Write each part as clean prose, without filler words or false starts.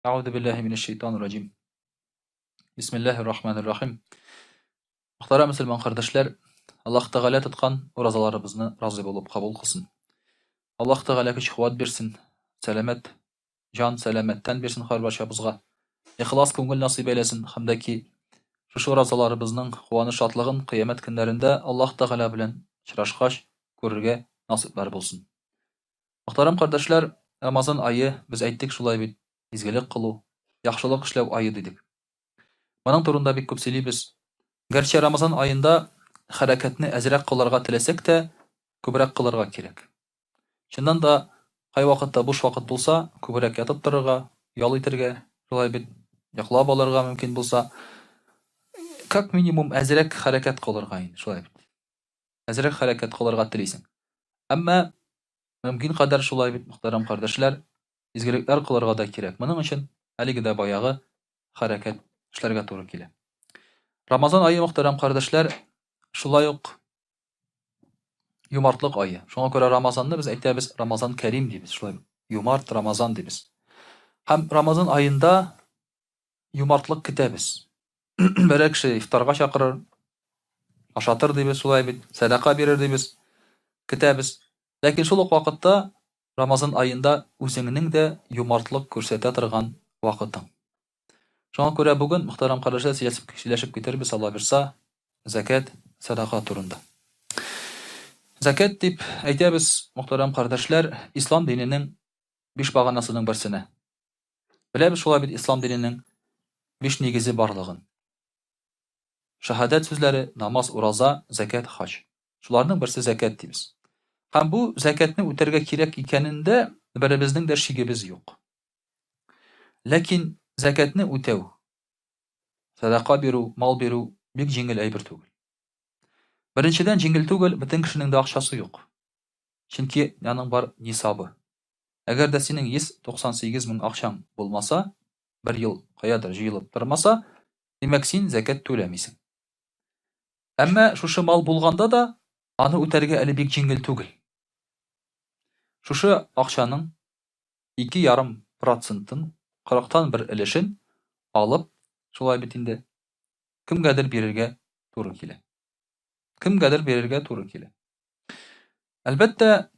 Euzu billahi mineşşeytanirracim. Bismillahirrahmanirrahim. Muhterem Müslüman kardeşler, Allah Teala tutkan oruçlarımızı razı bulup kabul kılsın. Allah Teala güç kuvvet versin, selamet, can selametten versin har başımızga. İhlas köngül nasip eylesin. Hamdaki şu oruçlarımızın kuvaniş şatlığın kıyamet günlerinde Allah Teala bilen çıraşkaş görürge nasipler bulsun. Muhterem kardeşler, Ramazan ayı biz ayttık şulay bir izgilik kılu, yaxşılık işlew ayı dedik. Bunun turunda bik köp söyleybiz. Gerçi Ramazan ayında hareketini azrak kılarga tilesek de köbürek kılarga kerek. Şundan da kay vaqытта boş vaqıt bulsa, köbürek yatıp turarga, yol iterge, şulay bir yaklap alırga mümkün bulsa, как minimum azrak hareket kılarga ин, şulay bir. Azrak hareket kılarga tileysin. Ama mümkün kadar şulay bir muhterem kardeşler, izgilikler kılarga da kerek. Bunun için haligi de bayağı hareket işlerge to'g'ri keladi. Ramazan ayı muhterem kardeşler, şulay uq yumartlık ayı. Şuna göre Ramazan'da biz aytamiz Ramazan Kerim deymiz. Şulay yumart Ramazan deymiz. Hem Ramazan ayında yumartlık kitemiz. Bir kişi iftarga çakırır, aşatır deymiz, şulay bir sadaka verir deymiz, kitemiz. Lakin şul uq vaqытта Ramazan ayında özüңнең de yumartlık görsete turgan vaqıtың. Şuna göre bugün muhterem kardeşler сөйләшеп китербез Allah bersa zakat, sadaka turunda. Zakat dip aytamiz muhterem kardeşler, İslam dininin 5 baganasının birsine. Bilemiz şulay bir İslam dininin 5 negizi barlığın. Şahadat sözleri, namaz, uraza, zakat, hac. Şularning birsi zakat deymiz. Hem bu zakatni öterge kerek ekaninde birimizning de şigimiz yok. Lakin zakatni ötev, sadaka beru, mal beru bek jengil aybir tugul. Birinchidan jengil tugul, bütün kişinin de akşası yok. Çünkü yanın var nisabı. Eğer de senin 198 bin akşam bulmasa, bir yıl kayadır jıyılıp durmasa, demek sen zakat tölemeysin. Ama şuşu mal bulganda da anı öterge eli bek jengil tugul. Şuşu akşanın 2,5%'ın 40'tan bir ilişin alıp şulay bitinde kimgadir bererge to'g'ri keladi. Kimgadir bererge to'g'ri keladi. Albatta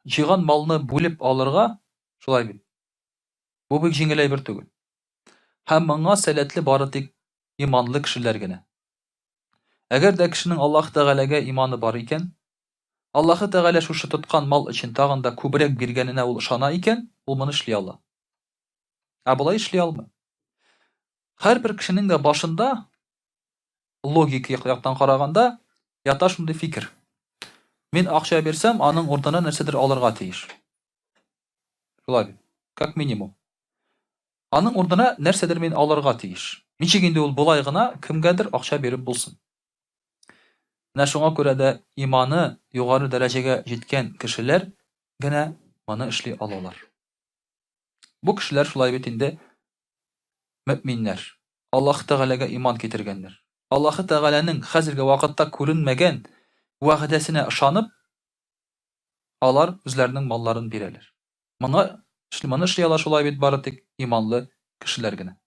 jygan malni bo'lib alırga şulay bit. Bu bek jengil bir tugul. Hem manga salatli bari tek imanlı kişilergine. Eğer de kişinin Allah Teala'ga imanı bar iken, Allah Teala şuşu tutkan mal için tağında köbrek bergenine ul şana iken, ul bunu işley ala. Bulay işley alma. Her bir kişinin de başında logik yaktan karaganda yata şunday fikir. Men akça bersem, anın ortana nersedir alırga teyiş. Şulay bir. Как minimum. Anın ortana nersedir men alırga teyiş. Niçeginde ul bulaygına kimgadir akça berip bulsun. Şuna göre de imanı yukarı dereceye jetken kişiler gene mana işli alalar. Bu kişiler şulay bitinde müminler, Allah Teala'ga iman getirgenler. Allah Teala'nın hazırki vakitte görünmegen va'dasine ışanıp alar özlerinin mallarını bireler. Mana işliyalar şulay bit baratik imanlı kişiler gene.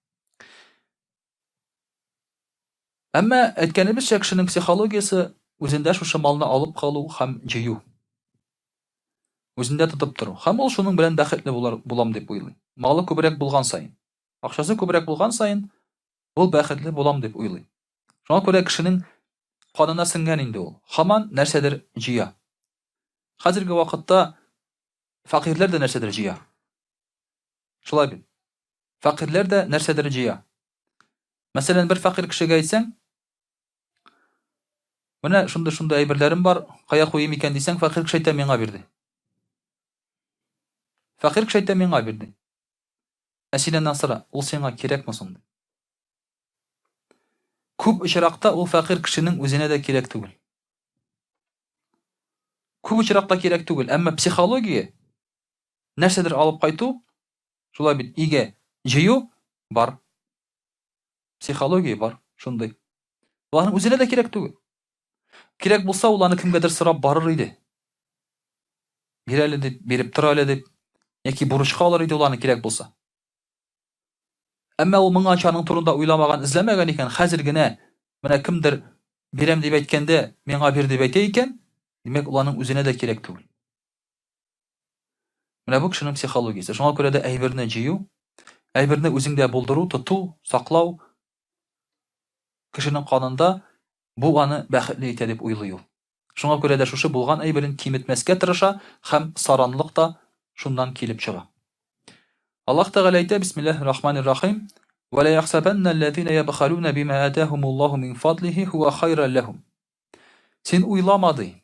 Ama etkenimiz kişinin psikologiyası özünde şu malını alıp kalu hem jeyu. Özünde tutup turu. Hem ol şunun bilen bäxetli bulam dep uylay. Malı köbrek bulgan sayın, akçası köbrek bulgan sayın, bul bäxetli bulam dep uylay. Şuna göre kişinin kanına singen indi ol. Haman nersedir jiya. Hazırki vaqытта fakirler de nersedir jiya. Şulay bil. Fakirler de nersedir jiya. Mesela bir fakir kişiye aytsan, "Mana şunda aybirlerim var, kaya koyayım iken" desen, fakir kişi ayta menga berdi. Fakir kişi ayta menga berdi. Senden sonra ol sana kerekmi sonda? Köp uçraqta ol fakir kişinin özüne de kerek tugul. Köp uçraqta kerek tugul, ama psixologiya nersedir alıp qaytu, şulay bit ige jeyu bar. Psixologiya bar, şunday. Bularning özüne de kerek tugul. Kerek bulsa ularni kimgadir sırap barır idi. бирәле дип, биреп тора әле дип, яки бурычка алыр иде ул аны кирәк булса. Әмма ул моңанча аның турында уйламаган, эзләмәгән икән, хәзер генә менә кемдер бирәм дип әйткәндә, миңа бир дип әйтә икән, димәк ул аның үзенә дә кирәк түгел. Менә бу кешенең психологиясе. Шуңа күрә дә әйберне җыю, әйберне үзеңдә булдыру, тоту, саклау кешенең канында бу аны бәхетле итә дип уйлый ул. Шуңа күрә дә шушы булган әйберен киметмәскә тырыша һәм саранлык та шуннан килеп чыга. Аллаһ Тәгалә әйтә: Бисмиллаһир-рахманир-рахим. Ва ла яхсабанна аллазина ябхалуна бима атахумуллаһу мин фадлихи хува хайран лахум. Син уйламады.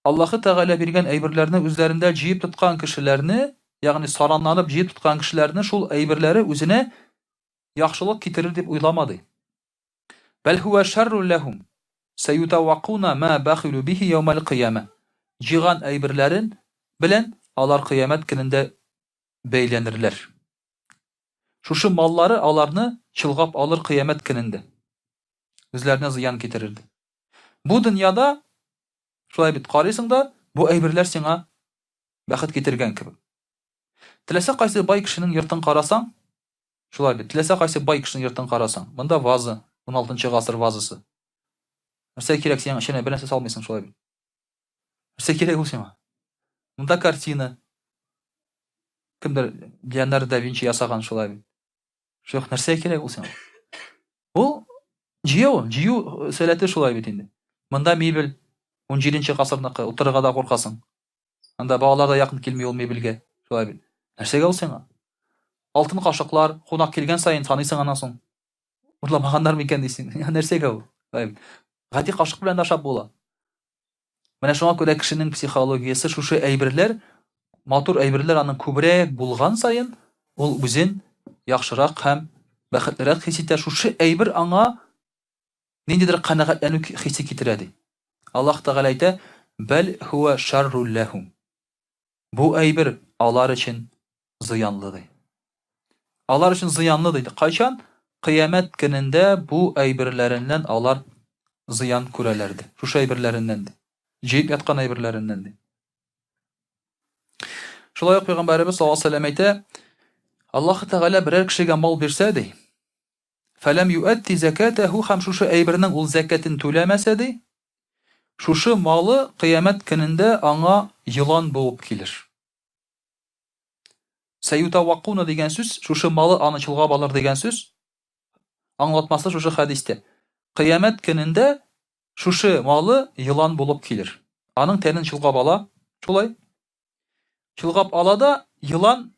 Аллаһ Тәгалә биргән әйберләрне үзләрендә җыеп тоткан кешеләрне, ягъни саранланып җыеп тоткан кешеләрне шул әйберләре үзенә яхшылык китерер дип уйламады. Бәл хува шаррун лахум. Саютавакуна ма бахилу бихи яумал кияма. Җыган әйберләрен белән алар кыямәт көнендә бәйләнерләр. Шушы маллары аларны чылгап алыр кыямәт көнендә. Үзләренә зыян китерер. Бу дөньяда шулай бит карыйсың да, бу әйберләр сиңа бәхет китергән кебек. Теләсә кайсы бай кешенең йортын карасаң, шулай бит. Теләсә кайсы бай кешенең йортын карасаң, монда ваза, 16-нчы гасыр вазасы. Нәрсә кирәк сиңа, эченә бер нәрсә салмыйсың шулай бит. Нәрсә кирәк ул сиңа? Монда картина. Кемдер Леонардо да Винчи ясаган шулай бит. Шух нәрсә кирәк ул сиңа? Ул җыю сәләте шулай бит инде. Монда мебель 17-нче гасырныкы, утырырга да куркасың. Анда балалар да якын килми ул мебельгә, шулай бит. Нәрсәгә ул сиңа? Алтын кашыклар, кунак килгән саен саныйсың анан соң. Урламаганнар микән дисең. Нәрсәгә ул? Гади кашык белән ашап була. Менә шуңа күрә кешенең психологиясе шушы әйберләр, матур әйберләр аның күбрәк булган саен, ул үзен яхшырак һәм бәхетлерәк хис итә. Шушы әйбер аңа ниндидер канәгатьләнү хисе китерә ди. Аллаһ Тәгалә әйтә: "Бәл хува шаррун лахум." Бу әйбер алар өчен зыянлы ди. Алар өчен зыянлы ди. Кайчан? Кыямәт көнендә бу әйберләреннән алар зыян күрәләр ди. Шушы әйберләреннән ди. Җыеп яткан әйберләреннән ди. Шулай ук Пәйгамбәрбез саллаллаһу алейһи ва сәллям әйтә: Аллаһ Тәгалә берәр кешегә мал бирсә ди, фәләм юатти закатаху, һәм шушы әйбернең ул закатын түләмәсә ди, шушы малы кыямәт көнендә аңа йылан булып килер. Саютавакуна дигән сүз, шушы малы аны чылгап алыр дигән сүз, аңлатмасы шушы хәдистә. Кыямәт көнендә шушы малы йылан булып килер. Аның тәнен чылгап ала, шулай. Чылгап ала да, йылан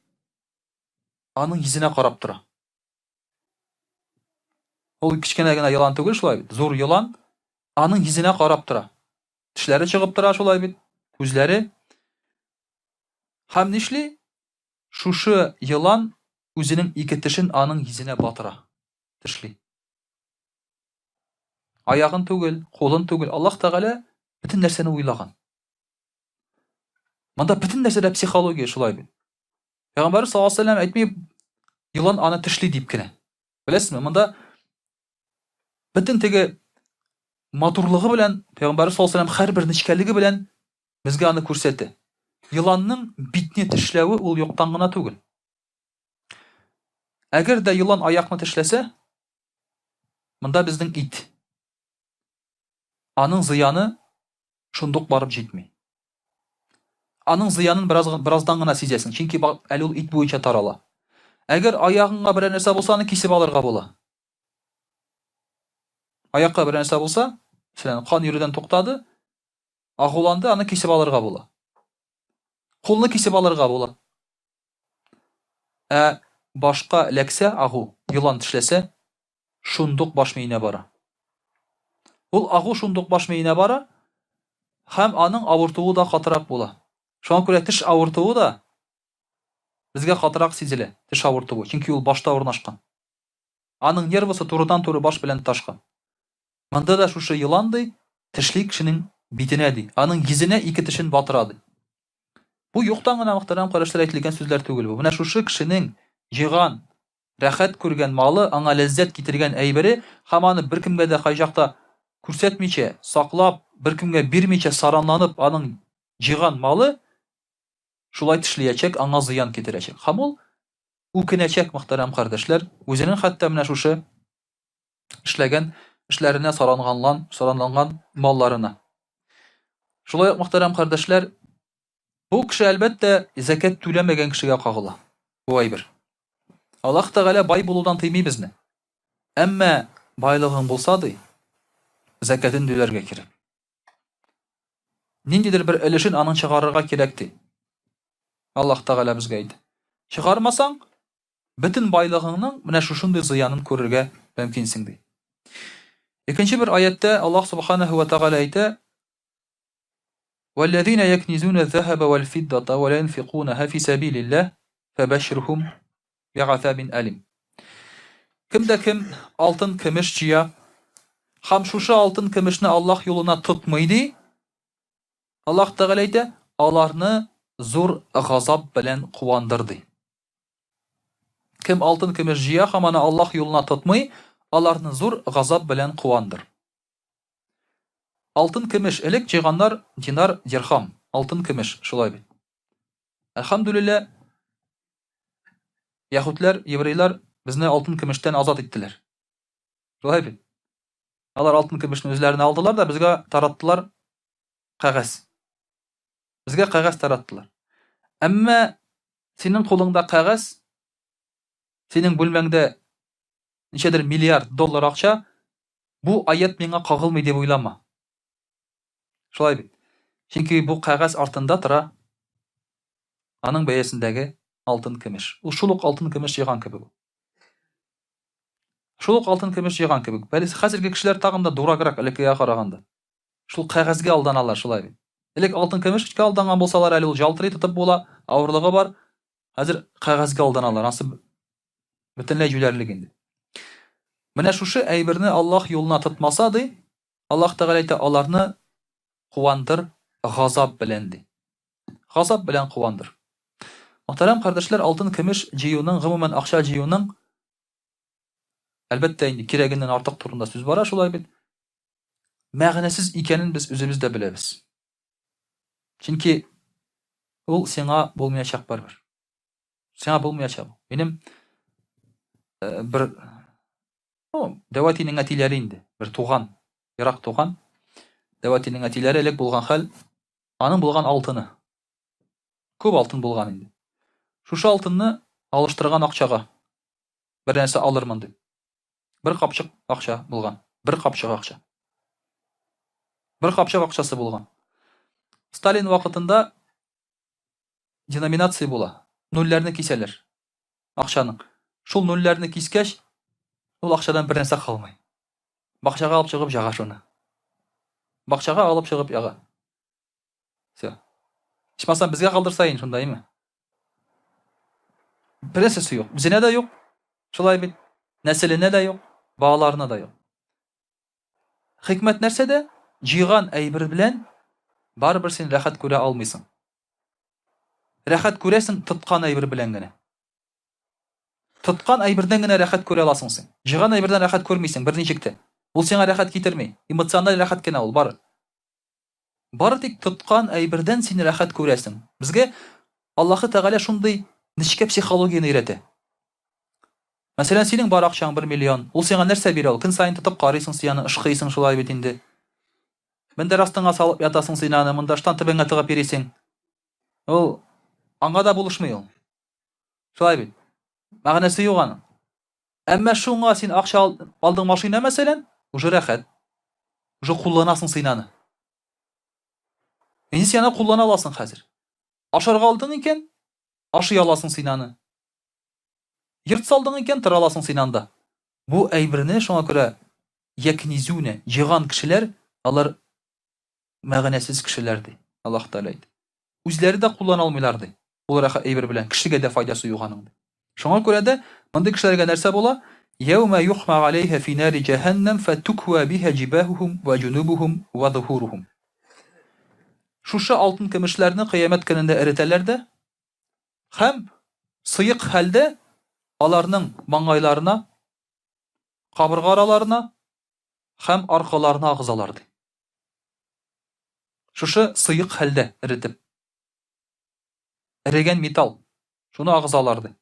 аның йөзенә карап тора. Ул кичкенә генә йылан түгел, шулай бит. Зур йылан аның йөзенә карап тора. Тешләре чыгып тора, шулай бит. Күзләре. Һәм нишли? Шушы йылан үзенең ике тешен аның йөзенә батыра. Тешли. Аягын түгел, кулын түгел. Аллаһ Тәгалә бөтен нәрсәне уйлаган. Монда бөтен нәрсәдә психология шулай бит. Пәйгамбәр саллаллаһу алейһи ва сәллям әйтми, йылан аны тешли дип кенә. Беләсезме, монда бөтен теге матурлыгы белән Пәйгамбәр саллаллаһу алейһи ва сәллям һәрбер нечкәлеге белән безгә аны күрсәтте. Йыланның битне тешләве ул юктан гына түгел. Әгәр дә йылан аякны тешләсә, монда безнең ит. Аның зыяны шундук барып җитми. Аның зыянын бераздан гына сизәсең, чөнки әле ул ит буенча тарала. Әгәр аягыңа бер нәрсә булса, аны кисеп алырга була. Аякка бер нәрсә булса, мәсәлән, кан йөрүдән туктады, агуланды, аны кисеп алырга була. Кулны кисеп алырга була. Башка ләксә, агу, йылан тешләсә, шундук баш миенә бара. Ул агу шундук баш миенә бара, һәм аның авыртуы да катырак була. Шуңа күрә теш авыртуы да безгә катырак сизелә, теш авыртуы, чөнки ул башта урнашкан. Аның нервысы турыдан-туры баш белән ташкан. Монда да шушы йылан ди, тешли кешенең битенә ди, аның йөзенә ике тешен батыра ди. Бу юктан гына мөхтәрәм карашлар әйтелгән сүзләр түгел бу. Менә шушы кешенең җыган, рәхәт күргән малы, аңа ләззәт китергән әйбере, һәм аны беркемгә дә кайчакта күрсәтмичә, саклап, беркемгә бирмичә саранланып, аның җыган малы шулай тешләячәк, аңа зыян китерәчәк. Һәм ул үкенәчәк, мөхтәрәм кардәшләр, үзенең хәтта менә шушы эшләгән эшләренә саранланган малларына. Шулай ук, мөхтәрәм кардәшләр, бу кеше әлбәттә закат түләмәгән кешегә кагыла. Бу әйбер. Аллаһ Тәгалә бай булудан тыймый безне. Әмма байлыгың булса ди, закатын түләргә кирәк. Ниндидер бер өлешен аның чыгарырга кирәк ди. Аллаһ Тәгалә безгә әйтә. Чыгармасаң, бөтен байлыгыңның менә шушындый зыянын күрергә мөмкинсең ди. Икенче бер аятта Аллаһ Субханаһу ва Тәгалә әйтә: "Валлазина якнизуна az-захаба вал-фиддата ва ла юнфикунаха фи сабилиллаһ фабашширхум би'азабин алим." Кемдә кем алтын көмеш җыя, һәм шушы алтын көмешне Аллаһ юлына тотмый ди, Аллаһ Тәгалә әйтә, аларны зур газап белән куандыр ди. Кем алтын көмеш җыя һәм аны Аллаһ юлына тотмый, аларны зур газап белән куандыр. Алтын көмеш элек җыйганнар динар, дирхам, алтын көмеш, шулай бит. Әлхәмдүлилләһ, яһүдләр, еврейлар безне алтын көмештән азат иттеләр. Шулай бит. Алар алтын көмешне үзләренә алдылар да безгә тараттылар кагаз. Безгә кагаз тараттылар. Әмма синең кулыңда кагаз, синең бүлмәңдә ничәдер миллиард доллар акча, бу аят миңа кагылмый дип уйлама. Шулай бит. Чөнки бу кагаз артында тора аның бәясендәге алтын көмеш. Ул шул ук алтын көмеш җыйган кебек. Шул ук алтын көмеш җыйган кебек. Бәлки хәзерге кешеләр тагын да дураграк элеккегә караганда. Шул кагазга алданалар, шулай бит. Элек алтын көмешкә алданган булсалар, әле ул ялтырый тотып була, авырлыгы бар. Хәзер кагазга алданалар. Ансы бөтенләй җүләрлек инде. Менә шушы әйберне Аллаһ юлына тотмаса ди, Аллаһ Тәгалә әйтә, аларны куандыр газап белән ди. Газап белән куандыр. Мөхтәрәм кардәшләр, алтын көмеш җыюның, гомумән акча җыюның әлбәттә инде кирәгеннән артык турында сүз бара, шулай бит. Мәгънәсез икәнен без үзебез дә беләбез. Чөнки ул сиңа булмаячак барбер. Сиңа булмаячак. Минем бер Дәватинең әтиләре инде, бер туган, ерак туган. Дәватинең әтиләре элек булган хәл, аның булган алтыны. Күп алтын булган инде. Шушы алтынны алыштырган акчага бер нәрсә алырмын дип. Бер капчык акча булган. Бер капчык акча. Бер капчык акчасы булган. Сталин вакытында деноминация була. Нулләрне кисәләр. Акчаның. Шул нулләрне кискәч, ул акчадан бер нәрсә калмый. Бакчага алып чыгып яга шуны. Бакчага алып чыгып яга. Все. Ичмасам безгә калдырсайын шундаймы? Бер нәрсәсе юк. Безенә дә юк. Шулай бит. Нәселенә дә юк, балаларына да юк. Хикмәт нәрсәдә? Җыйган әйбер белән барыбер син рәхәт күрә алмыйсың. Рәхәт күрәсең тоткан әйбер белән генә. Тоткан әйбердән генә рәхәт күрә аласың син. Җыйган әйбердән рәхәт күрмисең берничек тә. Ул сиңа рәхәт китерми. Эмоциональ рәхәт кенә ул бары. Бары тик тоткан әйбердән син рәхәт күрәсең. Безгә Аллаһ Тәгалә шундый нечкә психологияны өйрәтә. Мәсәлән, синең бар акчаң 1 миллион. Ул сиңа нәрсә бирә? Ул көн сайын тотып карыйсың сияны, ышкыйсың шулай бит инде. Бендә растыңа салып ятасың синаны, монда штан төбеңә тыгып йөрисең. Ул аңа да булышмый ул. Шулай бит. Мәгънәсе юк аның. Әмма шуңа син акча алдың машина мәсәлән, уже рәхәт. Уже кулланасың синаны. Инде син аны куллана аласың хәзер. Ашарга алдың икән, ашый аласың синаны. Йорт салдың икән, тора аласың син анда. Бу әйберне шуңа күрә якнизуна, җыйган кешеләр, алар мәгънәсез кешеләр ди. Аллаһ Тәгалә әйтә. Үзләре дә куллана алмыйлар ди. Ул рәхәт әйбер белән кешегә дә файдасы юк аның ди. Шуңа күрә дә мондый кешеләргә нәрсә була? Яума юхма алейха фи нари җаһаннам фатуква биха җибаһухум ва җунубухум ва зухурухум. Шушы алтын көмешләрне кыямәт көнендә эретәләр дә һәм сыйык хәлдә аларның маңгайларына, кабырга араларына һәм аркаларына агызалар ди. Шушы сыйык хәлдә эретеп. Эреген металл. Шуны агызаларды.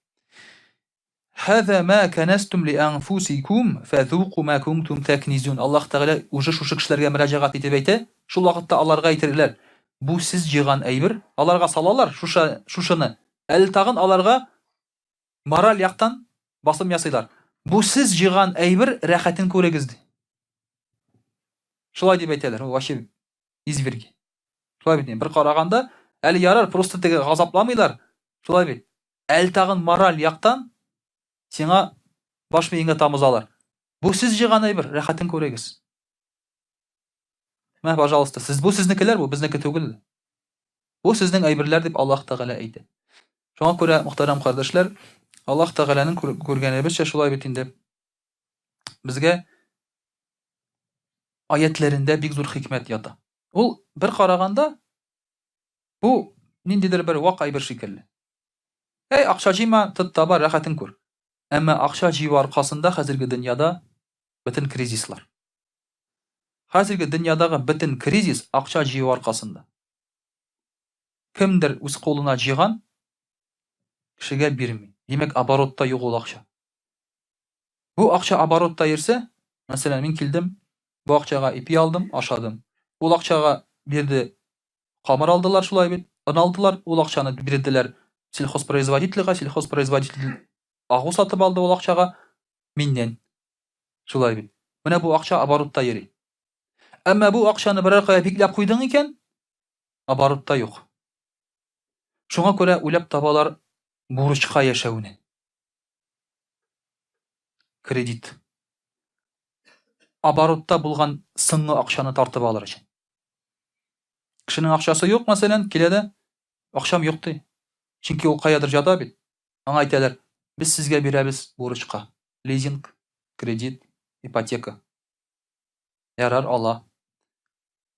Хаза ма канастум ли анфусикум фазуку ма кунтум такнизун. Аллаһ Тәгалә уже шушы кешеләргә мөрәҗәгать итеп әйтә. Шул вакытта аларга әйтерләр: "Бу сез җыйган әйбер", аларга салалар шушыны. Әле тагын аларга мораль яктан басым ясыйлар. Бу сез җыйган әйбер, рәхәтен күрегез ди. Шулай дип әйтәләр. Ул вообще изверги. Шулай бит. Бер караганда, әле ярар, просто теге газапламыйлар. Шулай бит. Әле тагын мораль яктан сиңа баш миеңгә тамызалар. Бу сез җыйган әйбер, рәхәтен күрегез. Мә, пожалуйста, сез бу сезнекеләр, бу безнеке түгел. Бу сезнең әйберләр дип Аллаһ Тәгалә әйтә. Шуңа күрә, мөхтәрәм кардәшләр, Аллаһ Тәгаләнең күргәнебезчә шулай бит инде. Безгә аятләрендә бик зур хикмәт ята. Ул бер караганда бу ниндидер бер вак әйбер шикелле. Акча җыйма, тот таба, рәхәтен күр. Әмма акча җыю аркасында хәзерге дөньяда бөтен кризислар. Хәзерге дөньядагы бөтен кризис акча җыю аркасында. Кемдер үз кулына җыйган, кешегә бирми. Димәк, оборотта юк ул акча. Бу акча оборотта йөрсә, мәсәлән, мин килдем, бу акчага ипи алдым, ашадым. Ул акчага бирде, камыр алдылар, шулай бит. Алдылар, ул акчаны бирделәр сельхозпроизводительгә, сельхозпроизводитель агу сатып алды ул акчага миннән. Шулай бит. Менә бу акча оборотта йөри. Әмма бу акчаны берәр кая бикләп куйдың икән, оборотта юк. Шуңа күрә уйлап табалар бурычка яшәүне. Кредит. Оборотта булган сыңгы акчаны тартып алыр өчен. Кешенең акчасы юк, мәсәлән, киләдә, акчам юк ди. Чөнки ул каядыр жата бит. Аңа әйтәләр: "Без сезгә бирәбез бурычка. Лизинг, кредит, ипотека." Ярар, ала.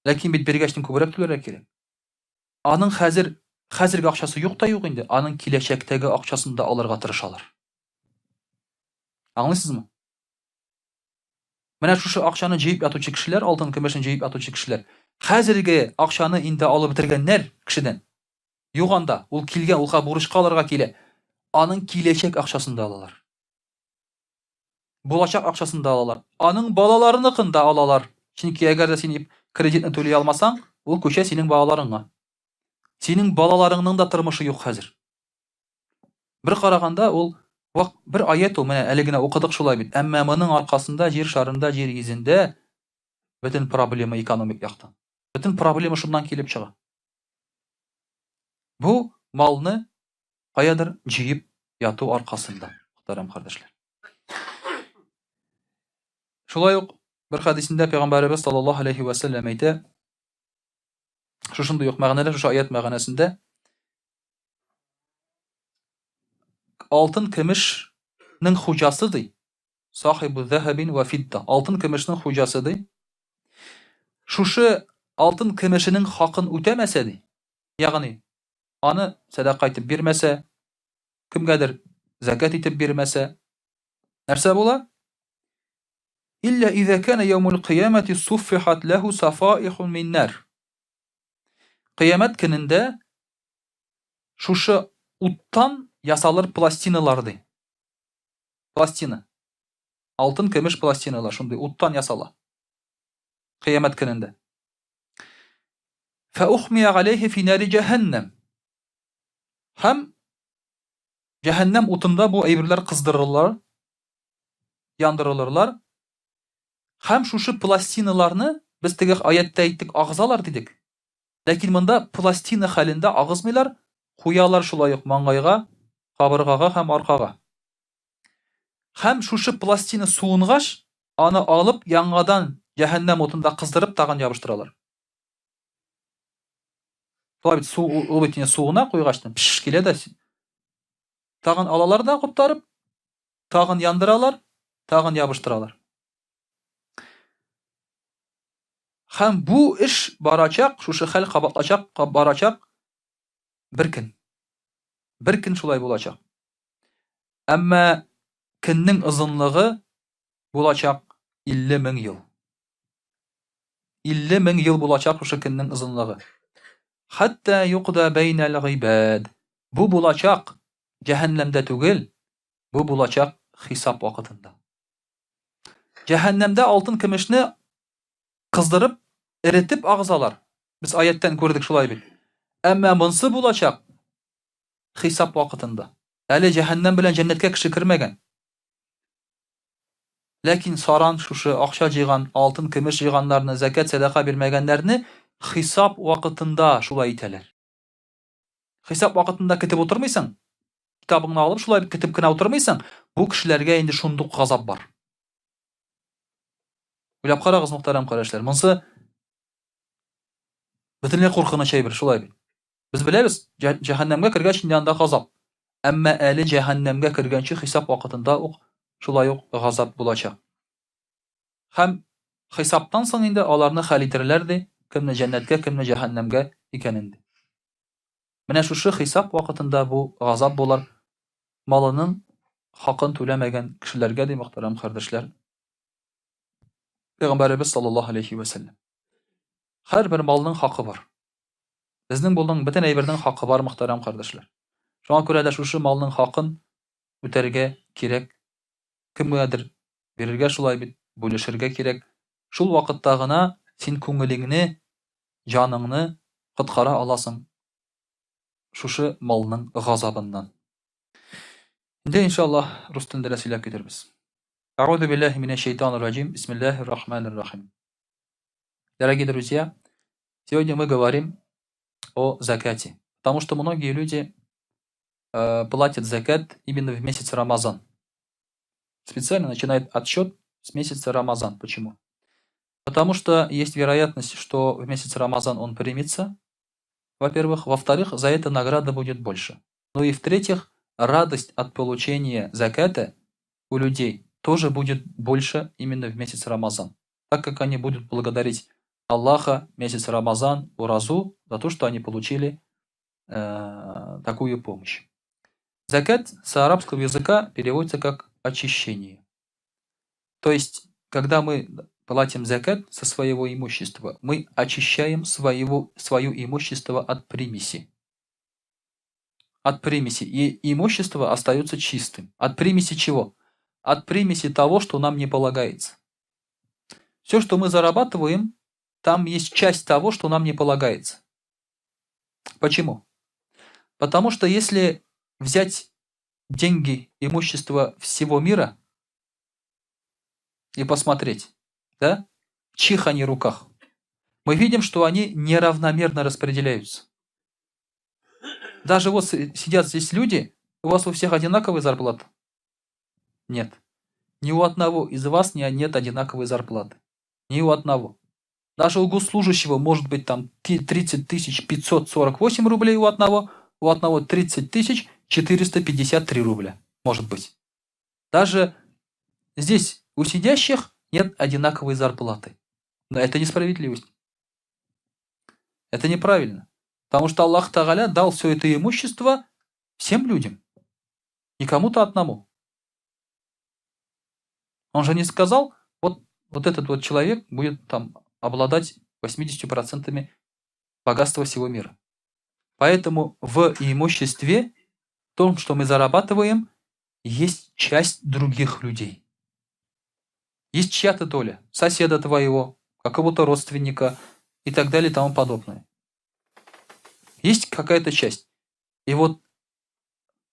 Ләкин бит бергәчтен күбрәк түләргә кирәк. Аның хәзерге акчасы юк та юк инде. Аның киләчәктәге акчасын да алырга тырышалар. Аңлыйсызмы? Менә шушы акчаны җыеп ятучы кешеләр, алтын көмешен җыеп ятучы кешеләр, хәзерге акчаны инде алып бетергәннәр кешедән. Юк анда, ул килгән, улга бурычка алырга килә. Аның киләчәк акчасын да алалар. Булачак акчасын да алалар. Аның балаларыныкын да алалар. Чөнки әгәр дә син кредитны түләй алмасаң, ул күчә синең балаларыңа. Синең балаларыңның да тормышы юк хәзер. Бер караганда ул бер аят ул, менә әле генә укыдык шулай бит. Әмма моның аркасында җир шарында, җир йөзендә бөтен проблема экономик яктан. Бөтен проблема шуннан килеп чыга. Бу малны каядыр җыеп яту аркасында, мөхтәрәм кардәшләр. Шулай ук бер хадисендә Пәйгамбәрбез саллаллаһу алейхи ва саллям әйтә, шушындый ук мәгънәләр, шушы аят мәгънәсендә: алтын көмешнең хуҗасы ди, сахибу зәһабин ва фидда. Алтын көмешнең хуҗасы ди, шушы алтын көмешенең хакын үтәмәсә ди, ягъни аны садака итеп бирмәсә, кемгәдер закат итеп бирмәсә, нәрсә була? Илля иза кана яумул кыямати суффихат лаху сафаихун мин нар. Кыямат көнендә шушы уттан ясалыр пластиналар ди. Пластина. Алтын көмеш пластиналар шундый уттан ясала. Кыямат көнендә. Фа ухмия алейхи фи нари джаханнам. Һәм җәһәннәм утында бу әйберләр кыздырылыр, яндырылырлар. Һәм шушы пластиналарны без теге аятта әйттек, агызалар дидек. Ләкин монда пластина хәлендә агызмыйлар, куялар шулай ук маңгайга, кабыргага һәм аркага. Һәм шушы пластина суынгач, аны алып яңадан җәһәннәм утында кыздырып тагын ябыштыралар. Шулай бит ул бит суына куйгачтан пиш килә дә, тагын алалар да куптарып, тагын яндыралар, тагын ябыштыралар. Һәм бу эш барачак, шушы хәл кабатлачак, барачак бер көн. Бер көн шулай булачак. Әмма көннең озынлыгы булачак 50,000 ел. 50,000 ел булачак шушы көннең озынлыгы. Хәтта юқда бәйнәл гыйбад. Бу булачак җәһәннәмдә түгел, бу булачак хисап вакытында. Җәһәннәмдә алтын көмешне кыздырып, эретеп агызалар. Без аяттан күрдек шулай бит. Әмма монсы булачак хисап вакытында. Әле җәһәннәм белән җәннәткә кеше кертмәгән. Ләкин саран шушы акча җыйган, алтын көмеш җыйганнарны, закат, садака бирмәгәннәрне хисап вакытында шулай итәләр. Хисап вакытында көтеп утырмыйсың, китабыңны алып шулай көтеп кенә утырмыйсың, бу кешеләргә инде шундук газап бар. Уйлап карагыз, мөхтәрәм карашлар, монсы бөтенләй куркыныч әйбер шулай бит. Без беләбез, җәһәннәмгә кергәч инде анда газап. Әмма әле җәһәннәмгә кергәнче хисап вакытында ук шулай ук газап булачак. Һәм хисаптан соң инде аларны хәл итерләр ди, кемне җәннәткә, кемне җәһәннәмгә икәнен. Менә шушы хисап вакытында бу газап булар малының хакын түләмәгән кешеләргә ди, мөхтәрәм кардәшләр. Пәйгамбәрбез саллаллаһу алейхи ва саллям. Һәрбер малның хакы бар. Безнең булның бөтен әйбернең хакы бар, мөхтәрәм кардәшләр. Шуңа күрә дә шушы малның хакын үтәргә кирәк. Кемгәдер бирергә шулай бит, бүлешергә кирәк. Шул вакытта гына син күңелеңне, җаныңны коткара аласың шушы малның газабыннан. Инде иншаллаһ рус телендә сөйләп китербез. А'удhu billahi minash shaitanir rajim. Бисмиллахир рахманир рахим. Дорогие друзья, сегодня мы говорим о закате, потому что многие люди платят закат именно в месяц Рамазан. Специально начинают отсчет с месяца Рамазан. Почему? Потому что есть вероятность, что в месяц Рамазан он примется, во-первых. Во-вторых, за это награда будет больше. Ну и в-третьих, радость от получения заката у людей тоже будет больше именно в месяц Рамазан, так как они будут благодарить Аллаха месяц Рамазан, уразу, за то, что они получили такую помощь. Закат с арабского языка переводится как очищение. То есть, когда мы платим закат со своего имущества, мы очищаем свое имущество от примеси. От примеси. И имущество остается чистым. От примеси чего? От примеси того, что нам не полагается. Все, что мы зарабатываем, там есть часть того, что нам не полагается. Почему? Потому что если взять деньги, имущество всего мира и посмотреть, да, в чьих они руках, мы видим, что они неравномерно распределяются. Даже вот сидят здесь люди, у вас у всех одинаковая зарплата? Нет. Ни у одного из вас нет одинаковой зарплаты. Ни у одного. Даже у госслужащего может быть там 30 548 рублей у одного 30 453 рубля. Может быть. Даже здесь у сидящих нет одинаковой зарплаты. Но это несправедливость. Это неправильно. Потому что Аллах Тааля дал все это имущество всем людям. Не кому-то одному. Он же не сказал, вот этот вот человек будет там обладать 80% богатства всего мира. Поэтому в имуществе, в том, что мы зарабатываем, есть часть других людей. Есть чья-то доля, соседа твоего, какого-то родственника и так далее и тому подобное. Есть какая-то часть. И вот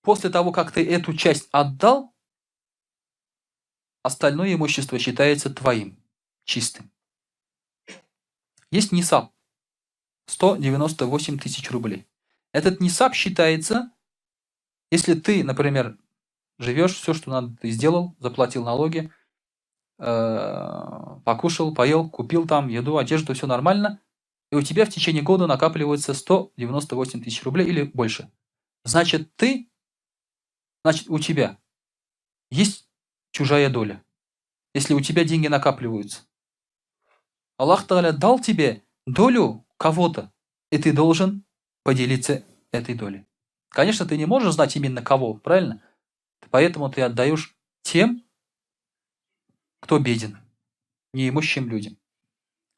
после того, как ты эту часть отдал, остальное имущество считается твоим, чистым. Есть нисаб. 198 тысяч рублей. Этот нисаб считается, если ты, например, живешь, все, что надо, ты сделал, заплатил налоги, покушал, поел, купил там еду, одежду, все нормально, и у тебя в течение года накапливается 198 тысяч рублей или больше. Значит, у тебя есть чужая доля, если у тебя деньги накапливаются. Аллах Тааля дал тебе долю кого-то, и ты должен поделиться этой долей. Конечно, ты не можешь знать именно кого, правильно? Поэтому ты отдаешь тем, кто беден, неимущим людям.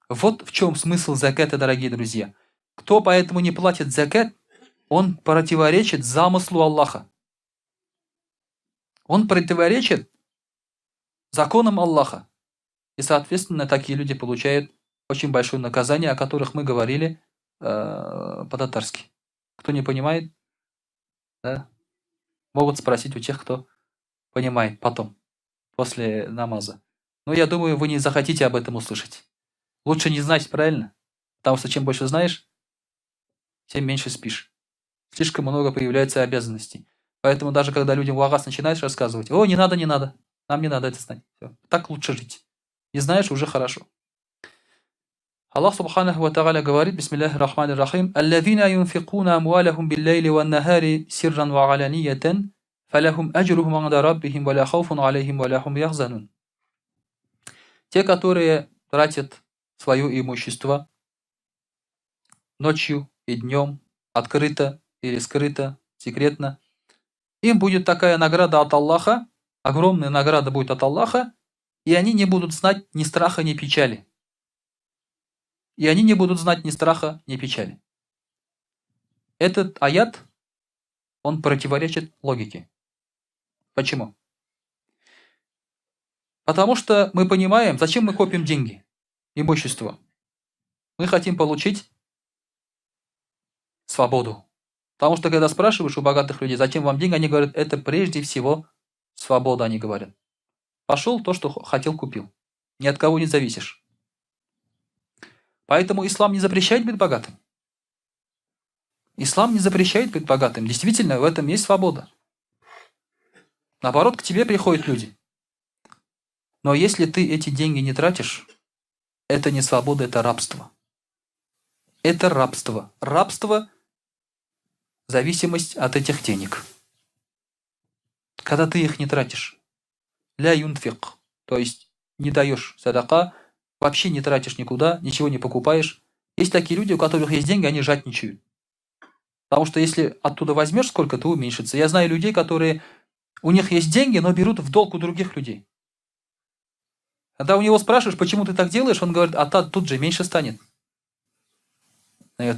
Вот в чем смысл заката, дорогие друзья. Кто поэтому не платит закат, он противоречит замыслу Аллаха. Он противоречит законам Аллаха. И, соответственно, такие люди получают очень большое наказание, о которых мы говорили по-татарски. Кто не понимает, да, могут спросить у тех, кто понимает потом, после намаза. Но я думаю, вы не захотите об этом услышать. Лучше не знать, правильно? Потому что чем больше знаешь, тем меньше спишь. Слишком много появляется обязанностей. Поэтому даже когда людям вагас начинаешь рассказывать, о, не надо, нам не надо это знать. Всё. Так лучше жить. Не знаешь, уже хорошо. Аллах Субханаху ва Тааля говорит, бисмиллахи рахмани рахим, «Аллазина юнфикуна амвалахум билляйли ва нахари сирран ва аланиятан, фалахум аджрухум инда раббихим ва ла хауфун алейхим ва ла хум яхзанун». Те, которые тратят свое имущество ночью и днем, открыто или скрыто, секретно, им будет такая награда от Аллаха, огромная награда будет от Аллаха, и они не будут знать ни страха, ни печали. И они не будут знать ни страха, ни печали. Этот аят, он противоречит логике. Почему? Потому что мы понимаем, зачем мы копим деньги, имущество. Мы хотим получить свободу. Потому что когда спрашиваешь у богатых людей, зачем вам деньги, они говорят, это прежде всего свобода, они говорят. Пошел то, что хотел, купил. Ни от кого не зависишь. Поэтому ислам не запрещает быть богатым. Ислам не запрещает быть богатым. Действительно, в этом есть свобода. Наоборот, к тебе приходят люди. Но если ты эти деньги не тратишь, это не свобода, это рабство. Это рабство. Рабство – зависимость от этих денег. Когда ты их не тратишь. Ля юнфик, то есть не даешь садака, вообще не тратишь никуда, ничего не покупаешь. Есть такие люди, у которых есть деньги, они жадничают. Потому что если оттуда возьмешь сколько, то уменьшится. Я знаю людей, которые, у них есть деньги, но берут в долг у других людей. Когда у него спрашиваешь, почему ты так делаешь, он говорит, тут же меньше станет.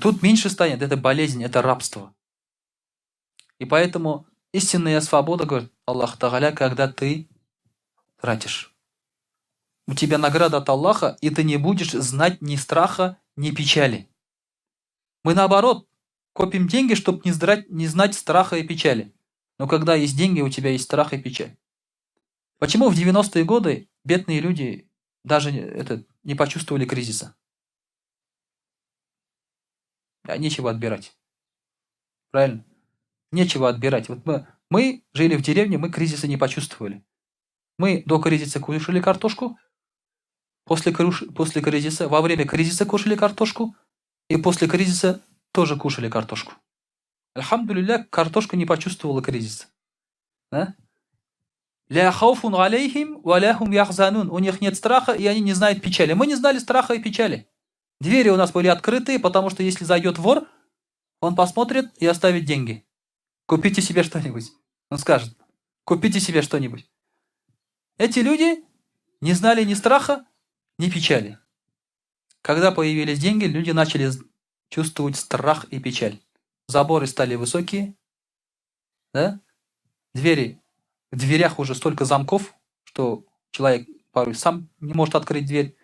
Тут меньше станет, это болезнь, это рабство. И поэтому истинная свобода, говорит Аллах Тааля, когда ты тратишь. У тебя награда от Аллаха, и ты не будешь знать ни страха, ни печали. Мы наоборот копим деньги, чтобы не знать страха и печали. Но когда есть деньги, у тебя есть страх и печаль. Почему в 90-е годы бедные люди даже не почувствовали кризиса? Нечего отбирать. Правильно? Нечего отбирать. Вот мы жили в деревне, мы кризиса не почувствовали. Мы до кризиса кушали картошку, после кризиса, во время кризиса кушали картошку, и после кризиса тоже кушали картошку. Альхамдулилля, картошка не почувствовала кризиса. Да? Ля хауфун алейхим ва ля хум яхзанун. У них нет страха, и они не знают печали. Мы не знали страха и печали. Двери у нас были открытые, потому что если зайдет вор, он посмотрит и оставит деньги. Купите себе что-нибудь. Он скажет, купите себе что-нибудь. Эти люди не знали ни страха, ни печали. Когда появились деньги, люди начали чувствовать страх и печаль. Заборы стали высокие, да? В дверях уже столько замков, что человек порой сам не может открыть дверь.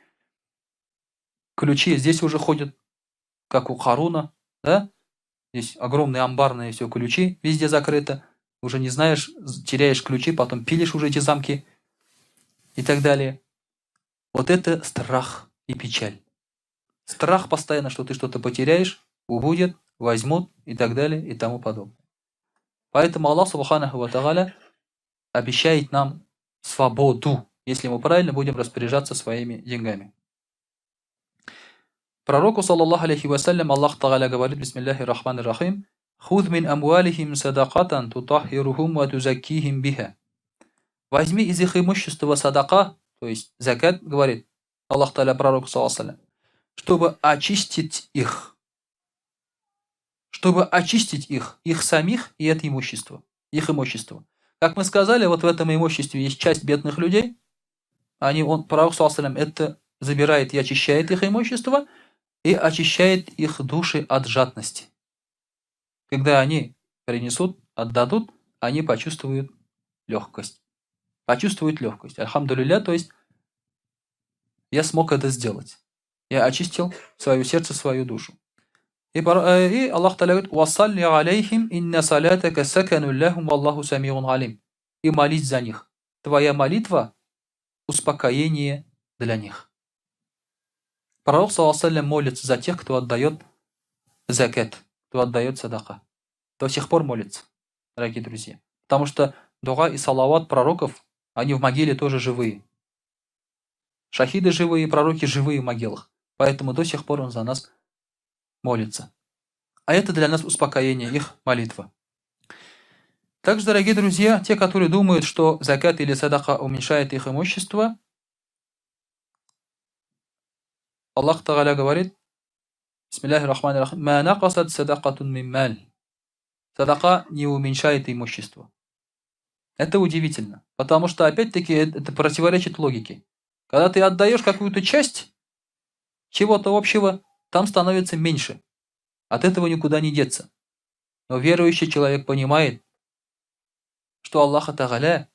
Ключи здесь уже ходят, как у Харуна, да? Здесь огромные амбарные все ключи, везде закрыто. Уже не знаешь, теряешь ключи, потом пилишь уже эти замки и так далее. Вот это страх и печаль. Страх постоянно, что ты что-то потеряешь, убудет, возьмут и так далее и тому подобное. Поэтому Аллах Субханаху ва Тааля обещает нам свободу, если мы правильно будем распоряжаться своими деньгами. Пророку, саллаллаху алейхи вассалям, Аллах Тааля говорит, бисмиллахи рахмани рахим, «Худ мин амвалихим садакатан тутахирухум ва тузаккихим биха». Возьми из их имущества садака, то есть закат, говорит Аллах Тааля пророку, саллаллаху алейхи, чтобы очистить их. Чтобы очистить их самих и это имущество. Их имущество. Как мы сказали, вот в этом имуществе есть часть бедных людей. Пророк, саллаллаху алейхи, это забирает и очищает их имущество, и очищает их души от жадности. Когда они принесут, отдадут, они почувствуют легкость. Почувствуют легкость. Альхамдулилля, то есть я смог это сделать. Я очистил свое сердце, свою душу. И Аллах Та'аля говорит: «Вассалли алейхим, инна салятака сакану лахум, валлаху самиун алим». И молись за них. Твоя молитва – успокоение для них. Пророк, саллаллаху алейхи, молится за тех, кто отдает закат, кто отдает садака. До сих пор молится, дорогие друзья. Потому что дуа и салават пророков, они в могиле тоже живые. Шахиды живые, пророки живые в могилах. Поэтому до сих пор он за нас молится. А это для нас успокоение, их молитва. Также, дорогие друзья, те, которые думают, что закат или садака уменьшает их имущество, Аллах Тааля говорит: Бисмиллахи рахмани рахим, ма накасат садакатун мин мал. Садака не уменьшает имущество. Это удивительно, потому что, опять-таки, это противоречит логике. Когда ты отдаешь какую-то часть чего-то общего, там становится меньше. От этого никуда не деться. Но верующий человек понимает, что Аллах Тааля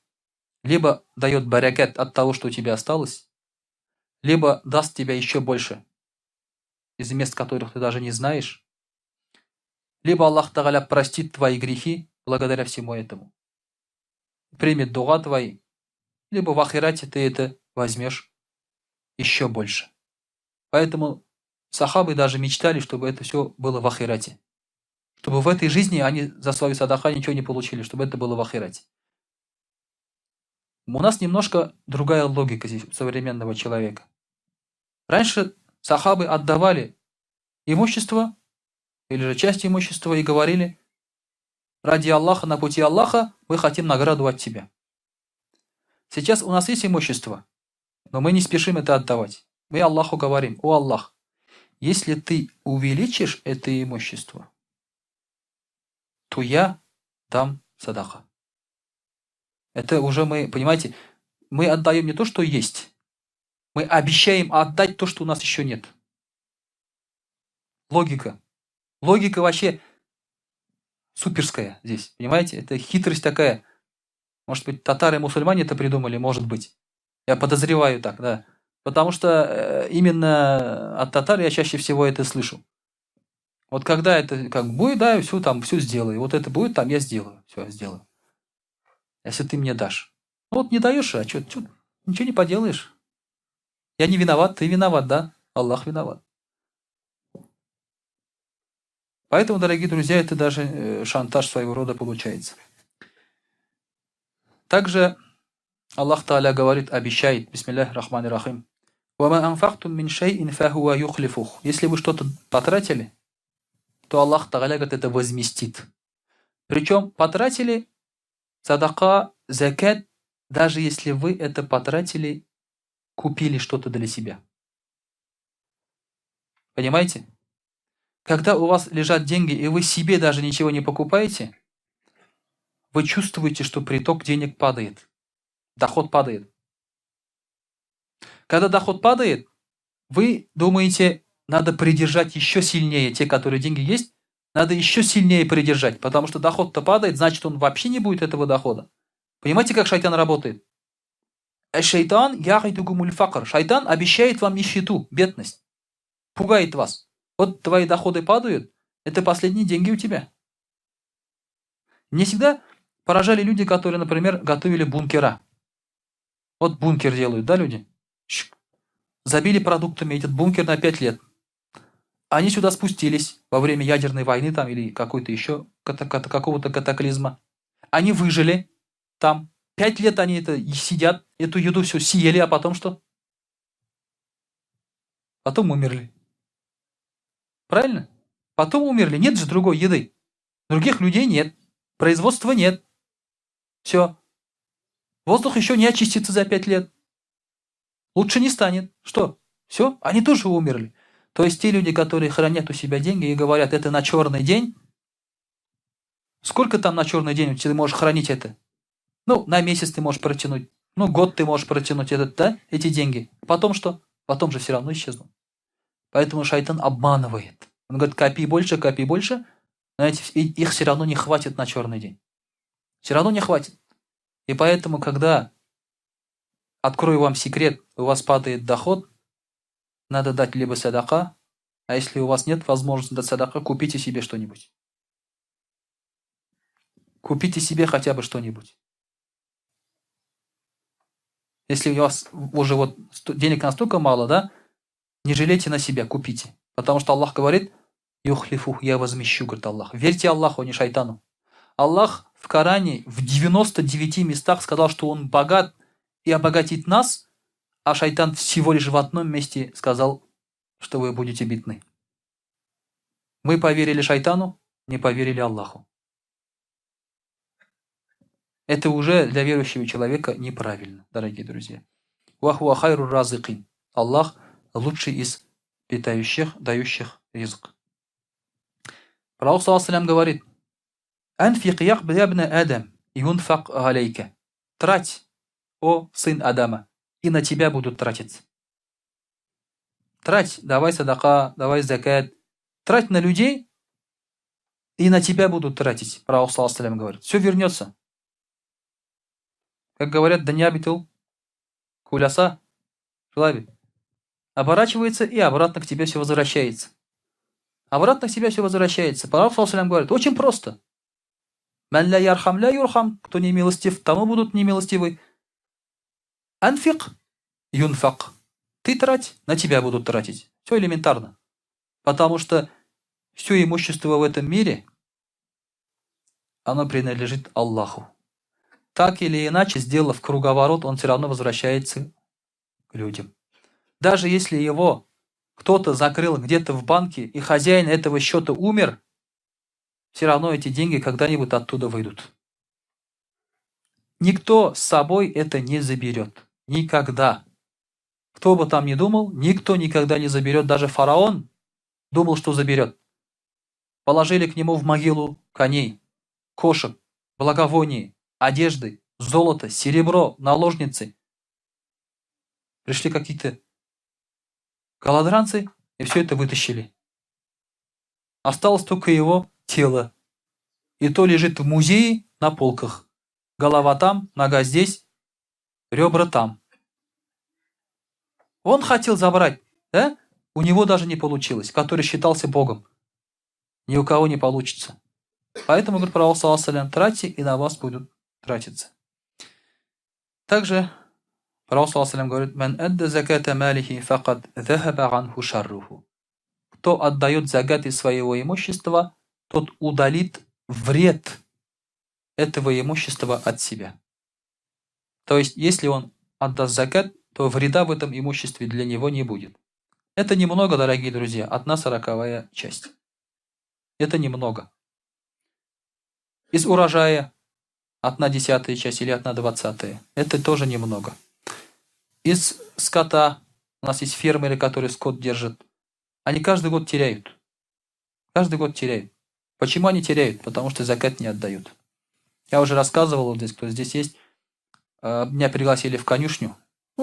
либо дает баракат от того, что у тебя осталось, либо даст тебе еще больше из мест, которых ты даже не знаешь, либо Аллах Тааля простит твои грехи благодаря всему этому, примет дуа твои, либо в ахирате ты это возьмешь еще больше. Поэтому сахабы даже мечтали, чтобы это все было в ахирате. Чтобы в этой жизни они за свою садаха ничего не получили, чтобы это было в ахирате. У нас немножко другая логика здесь у современного человека. Раньше сахабы отдавали имущество или же часть имущества и говорили: ради Аллаха, на пути Аллаха мы хотим награду от тебя. Сейчас у нас есть имущество, но мы не спешим это отдавать. Мы Аллаху говорим: о Аллах, если ты увеличишь это имущество, то я дам садака. Это уже мы, понимаете, мы отдаем не то, что есть. Мы обещаем отдать то, что у нас еще нет. Логика. Логика вообще суперская здесь, понимаете? Это хитрость такая. Может быть, татары и мусульмане это придумали, может быть. Я подозреваю так, да. Потому что именно от татар я чаще всего это слышу. Вот когда это как будет, да, все там, все сделаю. Вот это будет, там я сделаю. Все, сделаю. Если ты мне дашь. Ну вот не даешь, а что, ничего не поделаешь. Я не виноват, ты виноват, да? Аллах виноват. Поэтому, дорогие друзья, это даже шантаж своего рода получается. Также Аллах Тааля говорит, обещает, бисмиллахи рахмани рахим, если вы что-то потратили, то Аллах Тааля говорит, это возместит. Причем потратили садака, закат, даже если вы это потратили, купили что-то для себя. Понимаете? Когда у вас лежат деньги, и вы себе даже ничего не покупаете, вы чувствуете, что приток денег падает. Доход падает. Когда доход падает, вы думаете, надо придержать еще сильнее те, которые деньги есть, надо еще сильнее придержать, потому что доход-то падает, значит, он вообще не будет этого дохода. Понимаете, как шайтан работает? Шайтан яхайтугумуль факр. Шайтан обещает вам нищету, бедность. Пугает вас. Вот твои доходы падают, это последние деньги у тебя. Мне всегда поражали люди, которые, например, готовили бункера. Вот бункер делают, да, люди? Забили продуктами этот бункер на 5 лет. Они сюда спустились во время ядерной войны там или какой-то еще какого-то катаклизма. Они выжили там. 5 лет они это сидят, эту еду все съели, а потом что? Потом умерли. Правильно? Потом умерли. Нет же другой еды. Других людей нет. Производства нет. Все. Воздух еще не очистится за 5 лет. Лучше не станет. Что? Все? Они тоже умерли. То есть те люди, которые хранят у себя деньги и говорят, это на черный день. Сколько там на черный день ты можешь хранить это? Ну, на месяц ты можешь протянуть. Ну, год ты можешь протянуть эти деньги. Потом что? Потом же все равно исчезнут. Поэтому шайтан обманывает. Он говорит, копи больше, знаете, их все равно не хватит на черный день. Все равно не хватит. И поэтому, когда, открою вам секрет, у вас падает доход, надо дать либо садака, а если у вас нет возможности дать садака, купите себе что-нибудь. Купите себе хотя бы что-нибудь. Если у вас уже вот денег настолько мало, да, не жалейте на себя, купите. Потому что Аллах говорит, «Юхлифух, я возмещу», говорит Аллах. Верьте Аллаху, а не шайтану. Аллах в Коране в 99 местах сказал, что Он богат и обогатит нас, а шайтан всего лишь в одном месте сказал, что вы будете бедны. Мы поверили шайтану, не поверили Аллаху. Это уже для верующего человека неправильно, дорогие друзья. Вахуа хайру разыкин. Аллах лучший из питающих, дающих ризк. Пророк ﷺ говорит, «Анфик ябна Адам, юнфак алейка». Трать, о сын Адама, и на тебя будут тратиться. Трать, давай садака, давай закат. Трать на людей, и на тебя будут тратить. Пророк ﷺ говорит, все вернется. Как говорят, данья битул, куляса, шлаби. Оборачивается и обратно к тебе все возвращается. Обратно к тебе все возвращается. Пророк ﷺ говорит, очень просто. Ман ля ярхам ля юрхам. Кто не милостив, тому будут немилостивы. Анфик юнфак. Ты трать, на тебя будут тратить. Все элементарно. Потому что все имущество в этом мире, оно принадлежит Аллаху. Так или иначе, сделав круговорот, он все равно возвращается к людям. Даже если его кто-то закрыл где-то в банке, и хозяин этого счета умер, все равно эти деньги когда-нибудь оттуда выйдут. Никто с собой это не заберет. Никогда. Кто бы там ни думал, никто никогда не заберет. Даже фараон думал, что заберет. Положили к нему в могилу коней, кошек, благовоний, одежды, золото, серебро, наложницы. Пришли какие-то голодранцы и все это вытащили. Осталось только его тело. И то лежит в музее на полках. Голова там, нога здесь, ребра там. Он хотел забрать, да? У него даже не получилось, который считался Богом. Ни у кого не получится. Поэтому, говорит пророк ﷺ, тратьте, и на вас будут тратиться. Также пророк ﷺ говорит, «Ман адда заката малихи факад захаба ганху шарруху». Кто отдает закат из своего имущества, тот удалит вред этого имущества от себя. То есть, если он отдаст закат, то вреда в этом имуществе для него не будет. Это немного, дорогие друзья, 1/40 часть. Это немного. Из урожая 1/10 часть или 1/20. Это тоже немного. Из скота, у нас есть фермеры, которые скот держат, они каждый год теряют. Каждый год теряют. Почему они теряют? Потому что закат не отдают. Я уже рассказывал, вот здесь, кто здесь есть, меня пригласили в конюшню,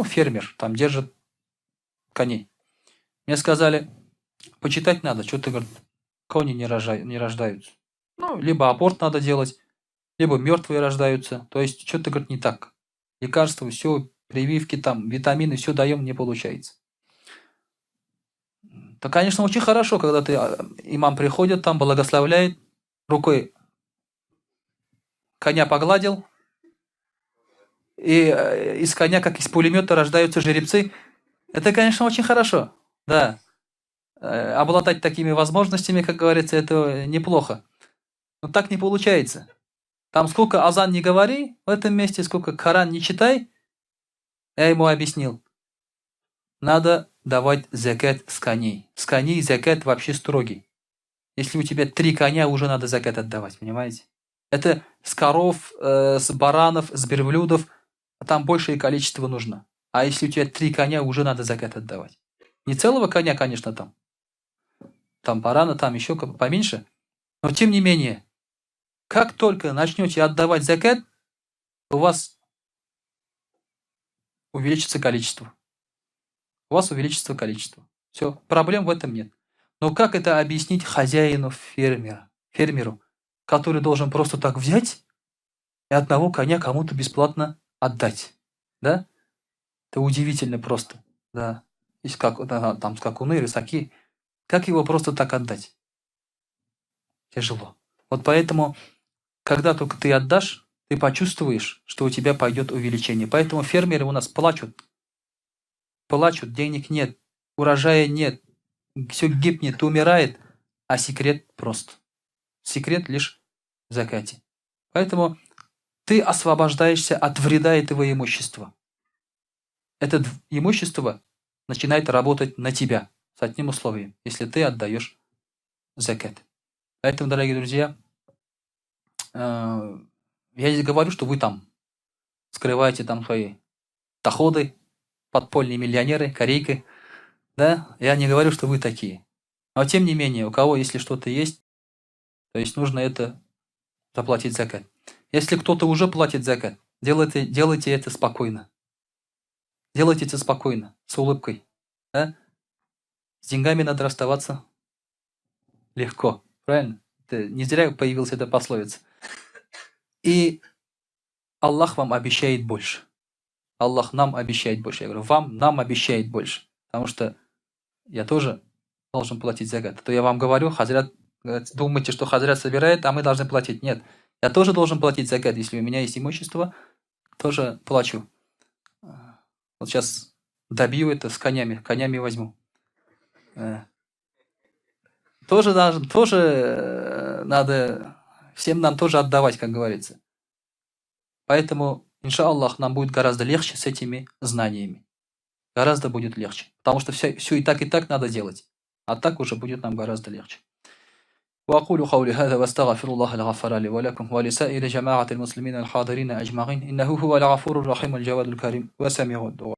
фермер, там держит коней. Мне сказали, почитать надо, что-то, говорит, кони не рождаются. Либо аборт надо делать, либо мертвые рождаются. То есть, что-то, говорит, не так. Лекарства, все, прививки, там, витамины, все даем, не получается. То, конечно, очень хорошо, когда имам приходит, там благословляет, рукой коня погладил, и из коня, как из пулемета, рождаются жеребцы. Это, конечно, очень хорошо. Да. Обладать такими возможностями, как говорится, это неплохо. Но так не получается. Там сколько азан не говори в этом месте, сколько Коран не читай, я ему объяснил. Надо давать закат с коней. С коней закат вообще строгий. Если у тебя 3 коня, уже надо закат отдавать, понимаете? Это с коров, с баранов, с верблюдов, там большее количество нужно. А если у тебя 3 коня, уже надо закат отдавать. Не целого коня, конечно, там барана, там еще поменьше. Но тем не менее, как только начнете отдавать закат, у вас увеличится количество. У вас увеличится количество. Все, проблем в этом нет. Но как это объяснить хозяину фермера? фермеру, который должен просто так взять и одного коня кому-то бесплатно отдать. Да? Это удивительно просто. Да. Есть там скакуны, рысаки. Как его просто так отдать? Тяжело. Вот поэтому, когда только ты отдашь, ты почувствуешь, что у тебя пойдет увеличение. Поэтому фермеры у нас плачут. Плачут, денег нет, урожая нет, все гибнет, умирает. А секрет прост. Секрет лишь в закате. Поэтому ты освобождаешься от вреда этого имущества. Это имущество начинает работать на тебя с одним условием, если ты отдаешь закат. Поэтому, дорогие друзья, я не говорю, что вы там скрываете там свои доходы, подпольные миллионеры, корейки. Да? Я не говорю, что вы такие. Но тем не менее, у кого, если что-то есть, то есть нужно это заплатить закат. Если кто-то уже платит закат, делайте это спокойно. Делайте это спокойно, с улыбкой. Да? С деньгами надо расставаться легко. Правильно? Это не зря появилась эта пословица. И Аллах вам обещает больше. Аллах нам обещает больше. Я говорю, нам обещает больше. Потому что я тоже должен платить закат. А то я вам говорю, хазрят, думаете, что хазрят собирает, а мы должны платить. Нет. Я тоже должен платить закат. Если у меня есть имущество, тоже плачу. Вот сейчас добью это с конями. Конями возьму. Тоже надо, всем нам тоже отдавать, как говорится. Поэтому, иншаллах, нам будет гораздо легче с этими знаниями. Гораздо будет легче. Потому что все и так надо делать. А так уже будет нам гораздо легче. وأقول قولي هذا واستغفر الله الغفار لي ولكم ولسائر جماعة المسلمين الحاضرين أجمعين إنه هو الغفور الرحيم الجواد الكريم وسميع الدعاء